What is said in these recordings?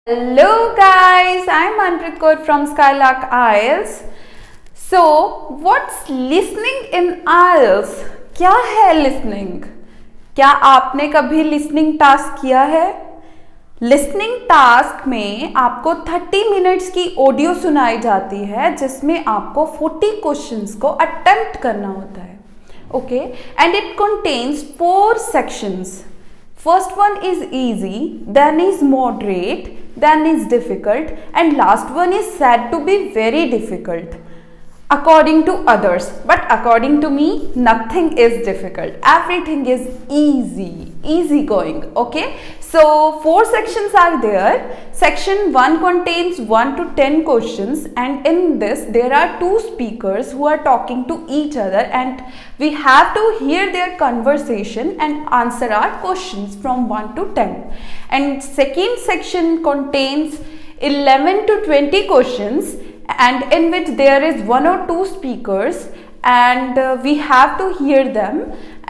Hello guys, I'm Manpreet Kaur from Skylark IELTS. So, what's listening in IELTS? क्या है listening? क्या आपने कभी listening टास्क किया है? लिसनिंग टास्क में आपको 30 मिनट्स की ऑडियो सुनाई जाती है जिसमें आपको 40 क्वेश्चंस को अटेम्प्ट करना होता है. Okay, and it contains 4 sections. First one is easy, then is moderate, then is difficult, and last one is said to be very difficult according to others, but according to me nothing is difficult, everything is easy going. Okay, so 4 sections are there. Section 1 contains 1 to 10 questions, and in this there are 2 speakers who are talking to each other, and we have to hear their conversation and answer our questions from 1 to 10. And second section contains 11 to 20 questions, and in which there is 1 or 2 speakers, and we have to hear them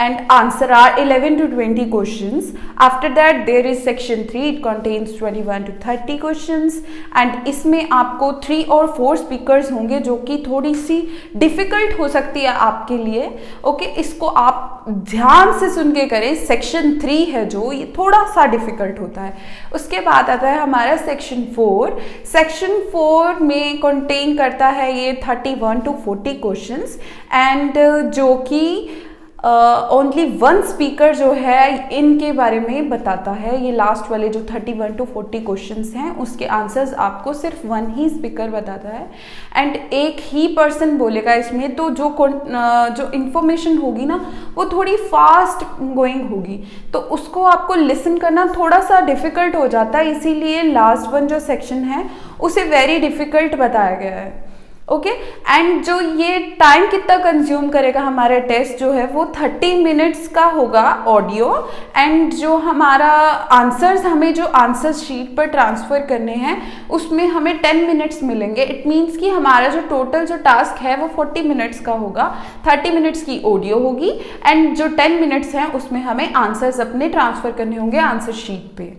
and answer our 11 to 20 questions. After that there is section 3. It contains 21 to 30 questions, and इसमें आपको 3 और 4 speakers होंगे जो कि थोड़ी सी difficult हो सकती है आपके लिए. ओके, इसको आप ध्यान से सुन के करें. सेक्शन 3 है जो ये थोड़ा सा डिफ़िकल्ट होता है. उसके बाद आता है हमारा सेक्शन 4. सेक्शन 4 में कंटेन करता है ये 31 टू 40 क्वेश्चंस, एंड जो कि ओनली 1 स्पीकर जो है इनके बारे में बताता है. ये लास्ट वाले जो 31 टू 40 क्वेश्चंस हैं उसके आंसर्स आपको सिर्फ 1 ही स्पीकर बताता है, एंड एक ही पर्सन बोलेगा इसमें. तो जो इन्फॉर्मेशन होगी ना वो थोड़ी फास्ट गोइंग होगी, तो उसको आपको लिसन करना थोड़ा सा डिफ़िकल्ट हो जाता है. इसीलिए लास्ट वन जो सेक्शन है उसे वेरी डिफ़िकल्ट बताया गया है. ओके, एंड जो ये टाइम कितना कंज्यूम करेगा हमारा टेस्ट जो है वो 30 मिनट्स का होगा ऑडियो, एंड जो हमारा आंसर्स हमें जो आंसर शीट पर ट्रांसफ़र करने हैं उसमें हमें 10 मिनट्स मिलेंगे. इट मीन्स कि हमारा जो टोटल जो टास्क है वो 40 मिनट्स का होगा. 30 मिनट्स की ऑडियो होगी, एंड जो 10 मिनट्स हैं उसमें हमें आंसर्स अपने ट्रांसफ़र करने होंगे आंसर शीट पे.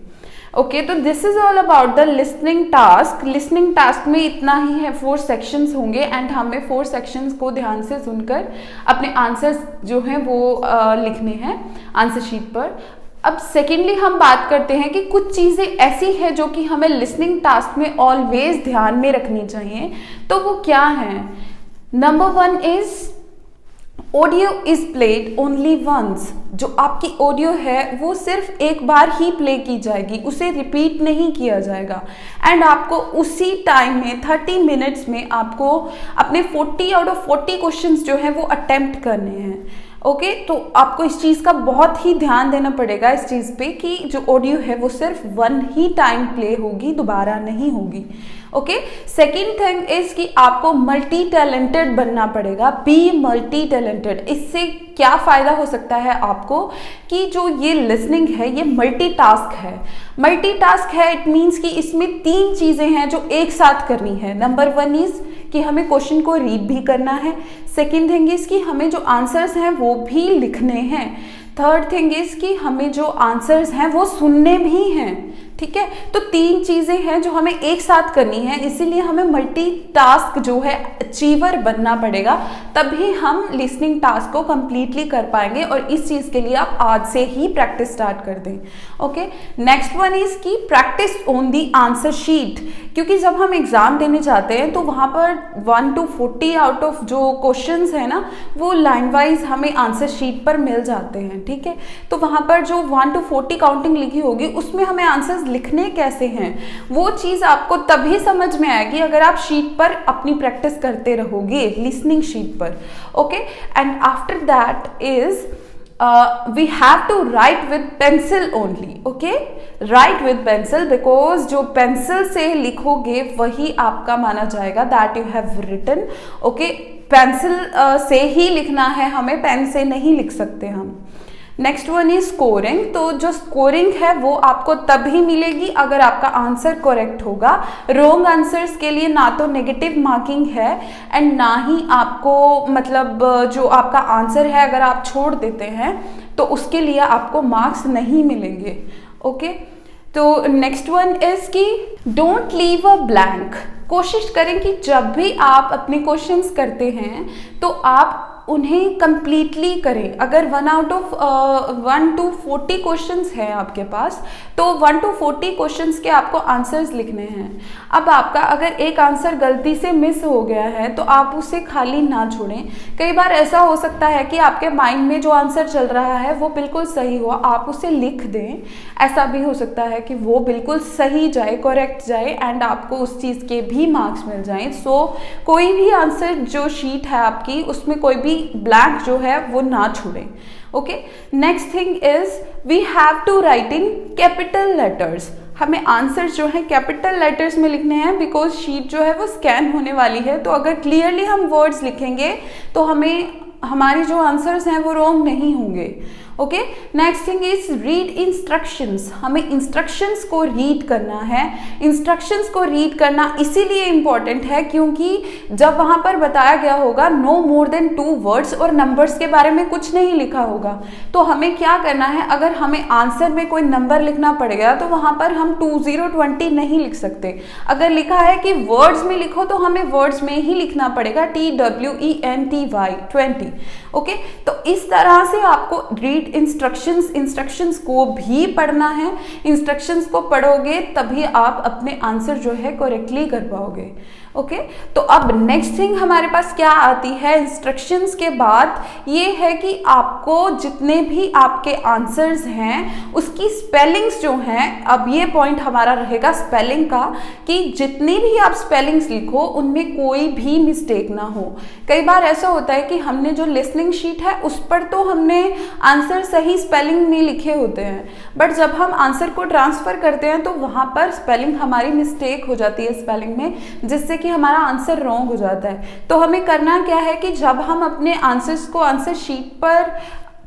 ओके, तो this is all about the listening task. Listening task में इतना ही है, 4 सेक्शंस होंगे, एंड हमें 4 सेक्शंस को ध्यान से सुनकर अपने आंसर्स जो हैं वो लिखने हैं आंसर शीट पर. अब सेकेंडली हम बात करते हैं कि कुछ चीज़ें ऐसी हैं जो कि हमें लिसनिंग टास्क में ऑलवेज ध्यान में रखनी चाहिए. तो वो क्या हैं? Number 1 is audio is played only once. जो आपकी ऑडियो है वो सिर्फ एक बार ही प्ले की जाएगी, उसे रिपीट नहीं किया जाएगा, एंड आपको उसी टाइम में 30 मिनट्स में आपको अपने 40 आउट ऑफ 40 क्वेश्चंस जो हैं वो अटेम्प्ट करने हैं. ओके, तो आपको इस चीज़ का बहुत ही ध्यान देना पड़ेगा इस चीज़ पे कि जो ऑडियो है वो सिर्फ 1 ही टाइम प्ले होगी, दोबारा नहीं होगी. ओके, सेकेंड थिंग इज कि आपको मल्टी टैलेंटेड बनना पड़ेगा. Be multi talented. इससे क्या फ़ायदा हो सकता है आपको कि जो ये लिसनिंग है ये मल्टीटास्क है. मल्टीटास्क है इट मीन्स कि इसमें 3 चीज़ें हैं जो एक साथ करनी है. नंबर 1 इज़ कि हमें क्वेश्चन को रीड भी करना है. सेकेंड थिंग इज़ कि हमें जो आंसर्स हैं वो भी लिखने हैं. थर्ड थिंग इज़ कि हमें जो आंसर्स हैं वो सुनने भी हैं. ठीक है, तो 3 चीज़ें हैं जो हमें एक साथ करनी है. इसीलिए हमें मल्टीटास्क जो है अचीवर बनना पड़ेगा, तभी हम लिसनिंग टास्क को कंप्लीटली कर पाएंगे. और इस चीज़ के लिए आप आज से ही प्रैक्टिस स्टार्ट कर दें. ओके, नेक्स्ट वन इज़ की practice on the answer sheet. क्योंकि जब हम एग्ज़ाम देने जाते हैं तो वहाँ पर 1 to 40 आउट ऑफ जो क्वेश्चंस है ना वो लाइन वाइज हमें आंसर शीट पर मिल जाते हैं. ठीक है, तो वहाँ पर जो 1 to 40 काउंटिंग लिखी होगी उसमें हमें आंसर्स लिखने कैसे हैं वो चीज़ आपको तभी समझ में आएगी अगर आप शीट पर अपनी प्रैक्टिस करते रहोगे, लिसनिंग शीट पर. Okay, and after that is we have to write with pencil only. Okay, write with pencil because जो पेंसिल से लिखोगे वही आपका माना जाएगा that you have written. Okay, pencil से ही लिखना है हमें, पेन से नहीं लिख सकते हम. Next one is scoring. तो जो स्कोरिंग है वो आपको तभी मिलेगी अगर आपका आंसर करेक्ट होगा. रॉन्ग आंसर्स के लिए ना तो नेगेटिव मार्किंग है एंड ना ही आपको मतलब जो आपका आंसर है अगर आप छोड़ देते हैं तो उसके लिए आपको मार्क्स नहीं मिलेंगे. ओके, तो नेक्स्ट वन इज कि डोंट लीव अ ब्लैंक। कोशिश करें कि जब भी आप अपने क्वेश्चंस करते हैं तो आप उन्हें कंप्लीटली करें। अगर 1 out of 1 to 40 क्वेश्चंस हैं आपके पास, तो 1 to 40 क्वेश्चंस के आपको आंसर्स लिखने हैं। अब आपका अगर एक आंसर गलती से मिस हो गया है तो आप उसे खाली ना छोड़ें। कई बार ऐसा हो सकता है कि आपके माइंड में जो आंसर चल रहा है वो बिल्कुल सही हो, आप उसे लिख दें। ऐसा भी हो सकता है कि वो बिल्कुल सही जाए, करेक्ट जाए एंड आपको उस चीज़ के भी मार्क्स मिल जाएं। सो कोई भी आंसर जो शीट है आपकी, उसमें कोई भी ब्लैंक जो है वो ना छोड़ें। Okay, next thing is we have to write in capital letters. हमें आंसर्स जो है कैपिटल लेटर्स में लिखने हैं, बिकॉज शीट जो है वो स्कैन होने वाली है। तो अगर क्लियरली हम वर्ड्स लिखेंगे तो हमारी जो आंसर्स हैं वो रॉन्ग नहीं होंगे। Okay, next thing is read instructions. हमें इंस्ट्रक्शंस को रीड करना है। इंस्ट्रक्शंस को रीड करना इसीलिए इंपॉर्टेंट है क्योंकि जब वहां पर बताया गया होगा नो मोर देन 2 वर्ड्स और नंबर्स के बारे में कुछ नहीं लिखा होगा, तो हमें क्या करना है, अगर हमें आंसर में कोई नंबर लिखना पड़ेगा तो वहां पर हम 2020 नहीं लिख सकते। अगर लिखा है कि वर्ड्स में लिखो तो हमें वर्ड्स में ही लिखना पड़ेगा, TWENTY 20। ओके, तो इस तरह से आपको रीड इंस्ट्रक्शंस को भी पढ़ना है। इंस्ट्रक्शंस को पढ़ोगे तभी आप अपने आंसर जो है करेक्टली कर पाओगे। ओके, तो अब नेक्स्ट थिंग हमारे पास क्या आती है इंस्ट्रक्शंस के बाद, ये है कि आपको जितने भी आपके आंसर्स हैं उसकी स्पेलिंग्स जो हैं, अब ये पॉइंट हमारा रहेगा स्पेलिंग का, कि जितनी भी आप स्पेलिंग्स लिखो उनमें कोई भी मिस्टेक ना हो। कई बार ऐसा होता है कि हमने जो लिसनिंग शीट है उस पर तो हमने आंसर सही स्पेलिंग में लिखे होते हैं, बट जब हम आंसर को ट्रांसफर करते हैं तो वहाँ पर स्पेलिंग हमारी मिस्टेक हो जाती है स्पेलिंग में, जिससे कि हमारा आंसर रॉन्ग हो जाता है। तो हमें करना क्या है कि जब हम अपने आंसर्स को आंसर शीट पर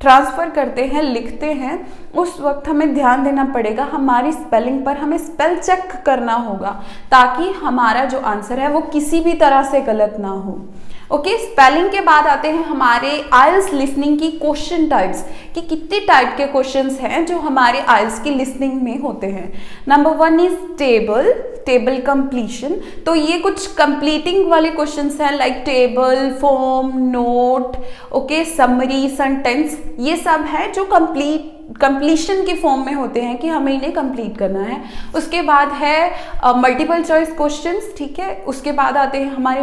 ट्रांसफ़र करते हैं, लिखते हैं, उस वक्त हमें ध्यान देना पड़ेगा हमारी स्पेलिंग पर। हमें स्पेल चेक करना होगा ताकि हमारा जो आंसर है वो किसी भी तरह से गलत ना हो। ओके, स्पेलिंग के बाद आते हैं हमारे आइल्स लिसनिंग की क्वेश्चन टाइप्स, कि कितने टाइप के क्वेश्चंस हैं जो हमारे आइल्स की लिसनिंग में होते हैं। Number 1 is table completion. तो ये कुछ कंप्लीटिंग वाले क्वेश्चंस हैं, like table, form, note, okay, summary, sentence, ये सब है जो कंप्लीशन के फॉर्म में होते हैं कि हमें इन्हें कंप्लीट करना है। उसके बाद है मल्टीपल चॉइस क्वेश्चंस, ठीक है। उसके बाद आते हैं हमारे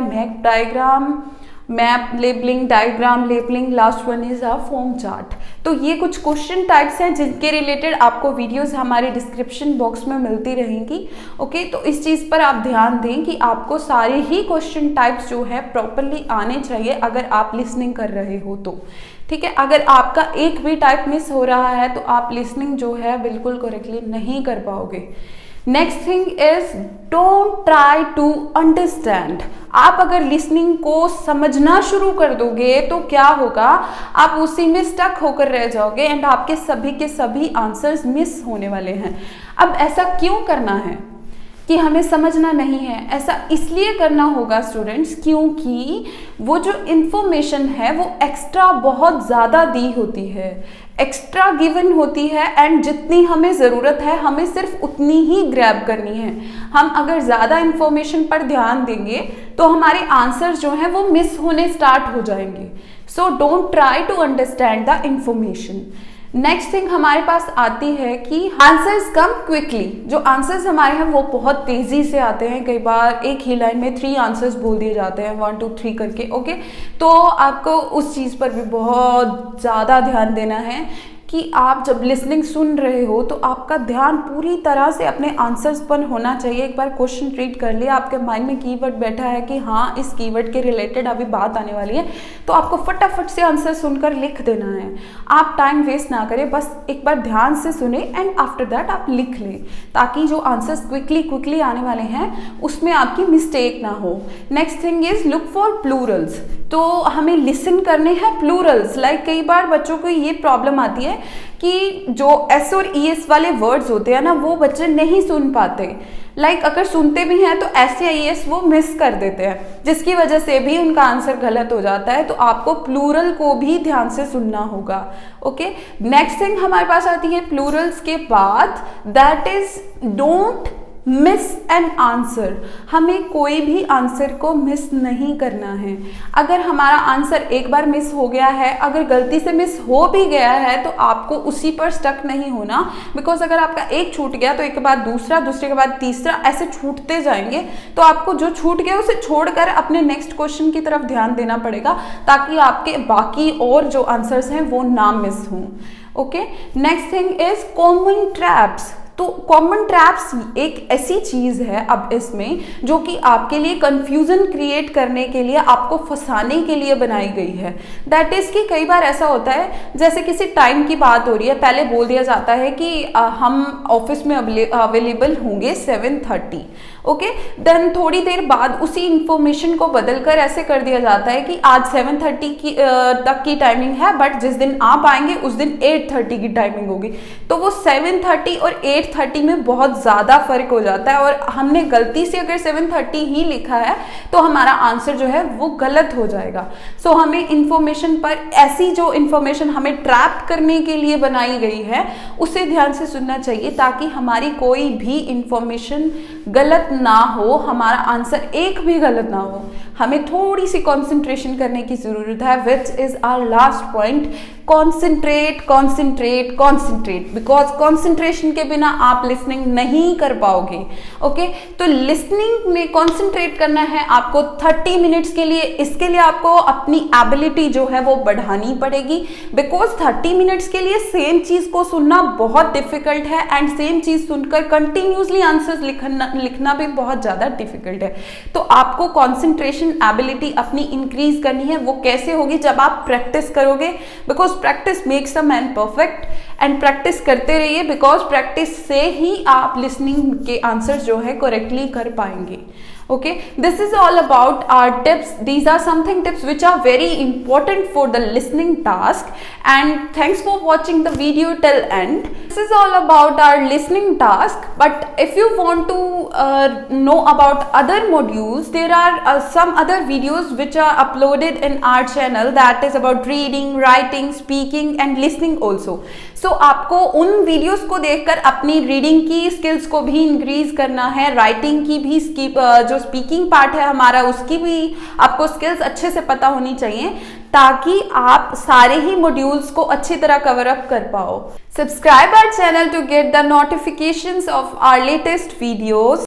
map labelling, diagram labelling, last one is a form chart. तो ये कुछ क्वेश्चन टाइप्स हैं जिनके रिलेटेड आपको वीडियोस हमारे डिस्क्रिप्शन बॉक्स में मिलती रहेंगी। ओके, तो इस चीज़ पर आप ध्यान दें कि आपको सारे ही क्वेश्चन टाइप्स जो है प्रॉपरली आने चाहिए अगर आप लिसनिंग कर रहे हो तो, ठीक है। अगर आपका एक भी टाइप मिस हो रहा है तो आप लिसनिंग जो है बिल्कुल करेक्टली नहीं कर पाओगे। Next thing is don't try to understand. आप अगर लिसनिंग को समझना शुरू कर दोगे तो क्या होगा, आप उसी में स्टक होकर रह जाओगे एंड आपके सभी के सभी आंसर्स मिस होने वाले हैं। अब ऐसा क्यों करना है कि हमें समझना नहीं है? ऐसा इसलिए करना होगा स्टूडेंट्स क्योंकि वो जो इन्फॉर्मेशन है वो एक्स्ट्रा बहुत ज़्यादा दी होती है, एक्स्ट्रा गिवन होती है एंड जितनी हमें ज़रूरत है हमें सिर्फ उतनी ही ग्रैब करनी है। हम अगर ज़्यादा इन्फॉर्मेशन पर ध्यान देंगे तो हमारे आंसर्स जो हैं वो मिस होने स्टार्ट हो जाएंगे। So don't try to understand the information. Next thing हमारे पास आती है कि आंसर्स कम क्विकली। जो आंसर्स हमारे हैं वो बहुत तेज़ी से आते हैं, कई बार एक ही लाइन में 3 आंसर्स बोल दिए जाते हैं 1 2 3 करके। ओके, तो आपको उस चीज़ पर भी बहुत ज़्यादा ध्यान देना है कि आप जब लिसनिंग सुन रहे हो तो आपका ध्यान पूरी तरह से अपने आंसर्स पर होना चाहिए। एक बार क्वेश्चन रीड कर लिया, आपके माइंड में कीवर्ड बैठा है कि हाँ इस कीवर्ड के रिलेटेड अभी बात आने वाली है, तो आपको फटाफट से आंसर सुनकर लिख देना है। आप टाइम वेस्ट ना करें, बस एक बार ध्यान से सुने एंड आफ्टर दैट आप लिख लें, ताकि जो आंसर्स क्विकली आने वाले हैं उसमें आपकी मिस्टेक ना हो। Next thing is look for Plurals. तो हमें लिसन करने हैं प्लूरल्स। लाइक कई बार बच्चों को ये प्रॉब्लम आती है कि जो एस और ई एस वाले वर्ड्स होते हैं ना, वो बच्चे नहीं सुन पाते। लाइक अगर सुनते भी हैं तो एस या ई एस वो मिस कर देते हैं, जिसकी वजह से भी उनका आंसर गलत हो जाता है। तो आपको प्लूरल को भी ध्यान से सुनना होगा। ओके, नेक्स्ट थिंग हमारे पास आती है प्लूरल्स के बाद, that is don't miss an answer. हमें कोई भी आंसर को मिस नहीं करना है। अगर हमारा आंसर एक बार मिस हो गया है, अगर गलती से मिस हो भी गया है, तो आपको उसी पर स्टक नहीं होना। बिकॉज अगर आपका एक छूट गया तो एक के बाद दूसरा, दूसरे के बाद तीसरा, ऐसे छूटते जाएंगे। तो आपको जो छूट गया उसे छोड़कर अपने नेक्स्ट क्वेश्चन की तरफ ध्यान देना पड़ेगा, ताकि आपके बाकी और जो आंसर्स हैं वो ना मिस हों। Okay, next thing is common traps. तो कॉमन ट्रैप्स एक ऐसी चीज है अब इसमें जो कि आपके लिए कंफ्यूजन क्रिएट करने के लिए, आपको फंसाने के लिए बनाई गई है। दैट इज कि कई बार ऐसा होता है, जैसे किसी टाइम की बात हो रही है, पहले बोल दिया जाता है कि हम ऑफिस में अवेलेबल होंगे 7:30। ओके, देन थोड़ी देर बाद उसी इंफॉर्मेशन को बदलकर ऐसे कर दिया जाता है कि आज 7:30 तक की टाइमिंग है, बट जिस दिन आप आएंगे उस दिन 8:30 की टाइमिंग होगी। तो वो 7:30 और 8:30 में बहुत ज़्यादा फर्क हो जाता है, और हमने गलती से अगर 7:30 ही लिखा है तो हमारा आंसर जो है वो गलत हो जाएगा। सो हमें इंफॉर्मेशन पर, ऐसी जो इंफॉर्मेशन हमें ट्रैप करने के लिए बनाई गई है, उसे ध्यान से सुनना चाहिए, ताकि हमारी कोई भी इंफॉर्मेशन गलत ना हो, हमारा आंसर एक भी गलत ना हो। हमें थोड़ी सी कंसंट्रेशन करने की जरूरत है, which is our last point. Concentrate, concentrate, concentrate, because concentration के बिना आप लिसनिंग नहीं कर पाओगे। ओके, तो लिसनिंग में कॉन्सेंट्रेट करना है आपको 30 मिनट्स के लिए। इसके लिए आपको अपनी एबिलिटी जो है वो बढ़ानी पड़ेगी, बिकॉज 30 मिनट्स के लिए सेम चीज को सुनना बहुत डिफिकल्ट है, एंड सेम चीज सुनकर कंटिन्यूसली आंसर्स लिखना भी बहुत ज्यादा डिफिकल्ट है। तो आपको कॉन्सेंट्रेशन एबिलिटी अपनी इंक्रीज करनी है। वो कैसे होगी? जब आप प्रैक्टिस करोगे, because practice makes a man perfect, and practice करते रहिए, बिकॉज प्रैक्टिस से ही आप लिसनिंग के आंसर्स जो है करेक्टली कर पाएंगे। Okay, this is all about our tips. These are something tips which are very important for the listening task, and thanks for watching the video till end. This is all about our listening task, but if you want to know about other modules, there are some other videos which are uploaded in our channel, that is about reading, writing, speaking and listening also. So आपको उन videos को देखकर अपनी reading की skills को भी increase करना है, राइटिंग की भी जो स्पीकिंग पार्ट है हमारा, उसकी भी आपको स्किल्स अच्छे से पता होनी चाहिए, ताकि आप सारे ही मॉड्यूल्स को अच्छी तरह कवर अप कर पाओ। Subscribe our channel to get the notifications of our latest videos.